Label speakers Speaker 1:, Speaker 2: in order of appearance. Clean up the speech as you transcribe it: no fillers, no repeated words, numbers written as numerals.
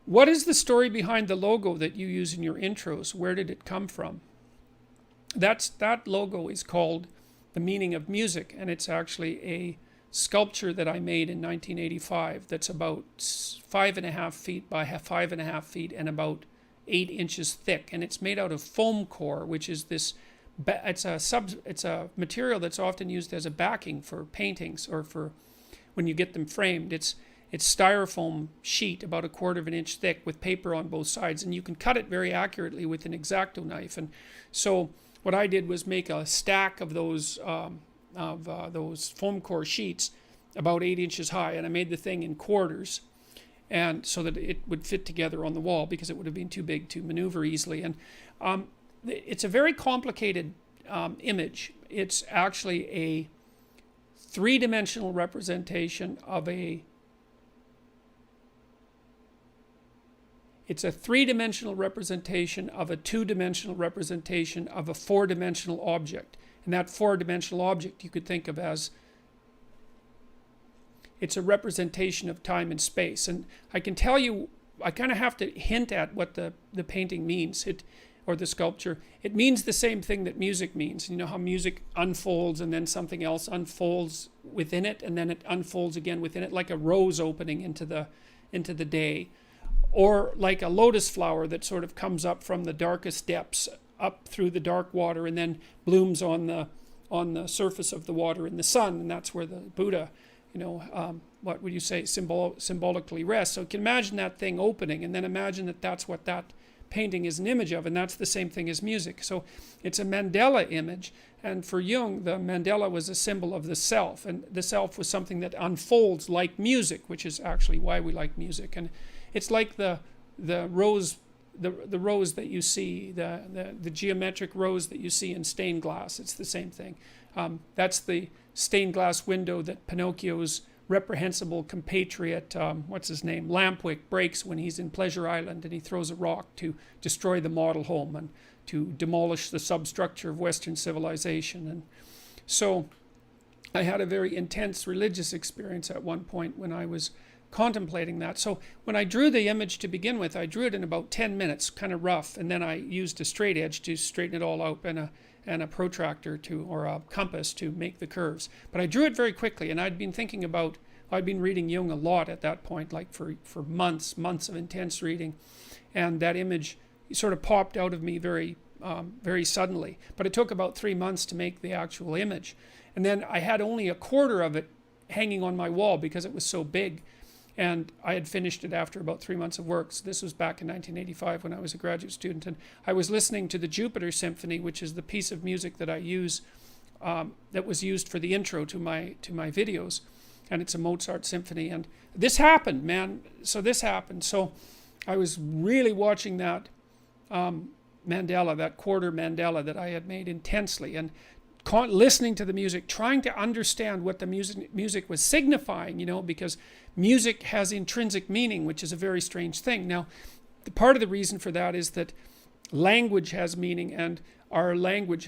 Speaker 1: What is the story behind the logo that you use in your intros? Where did it come from? That logo is called The Meaning of Music, and it's actually a sculpture that I made in 1985 that's about 5.5 feet by 5.5 feet and about 8 inches thick, and it's made out of foam core, which is this. It's a material that's often used as a backing for paintings or for when you get them framed. It's styrofoam sheet about 1/4 of an inch thick with paper on both sides, and you can cut it very accurately with an X-Acto knife. And so what I did was make a stack of those foam core sheets about 8 inches high, and I made the thing in quarters, and so that it would fit together on the wall because it would have been too big to maneuver easily. And it's a very complicated image. It's actually a three-dimensional representation of a two-dimensional representation of a four-dimensional object. And that four-dimensional object you could think of as, it's a representation of time and space. And I can tell you, I kind of have to hint at what the painting means, or the sculpture. It means the same thing that music means. You know how music unfolds and then something else unfolds within it, and then it unfolds again within it, like a rose opening into the day. Or like a lotus flower that sort of comes up from the darkest depths up through the dark water and then blooms on the surface of the water in the sun, and that's where the Buddha, what would you say, symbolically rests. So you can imagine that thing opening, and then imagine that that's what that painting is an image of, and that's the same thing as music. So it's a mandala image, and for Jung, the mandala was a symbol of the self, and the self was something that unfolds like music, which is actually why we like music. And it's like the rose, the rose that you see, the geometric rose that you see in stained glass. It's the same thing. That's the stained glass window that Pinocchio's reprehensible compatriot, what's his name, Lampwick, breaks when he's in Pleasure Island, and he throws a rock to destroy the model home and to demolish the substructure of Western civilization. And so I had a very intense religious experience at one point when I was contemplating that. So when I drew the image to begin with, I drew it in about 10 minutes, kind of rough, and then I used a straight edge to straighten it all out, and a protractor or a compass to make the curves. But I drew it very quickly, and I'd been reading Jung a lot at that point, like for months of intense reading, and that image sort of popped out of me very suddenly. But it took about 3 months to make the actual image, and then I had only 1/4 of it hanging on my wall because it was so big. And I had finished it after about 3 months of work. So this was back in 1985 when I was a graduate student. And I was listening to the Jupiter Symphony, which is the piece of music that I use, that was used for the intro to my videos. And it's a Mozart symphony. And this happened, man. So this happened. So I was really watching that mandala, that quarter mandala that I had made intensely. And listening to the music, trying to understand what the music was signifying, because music has intrinsic meaning, which is a very strange thing. Now, part of the reason for that is that language has meaning, and our language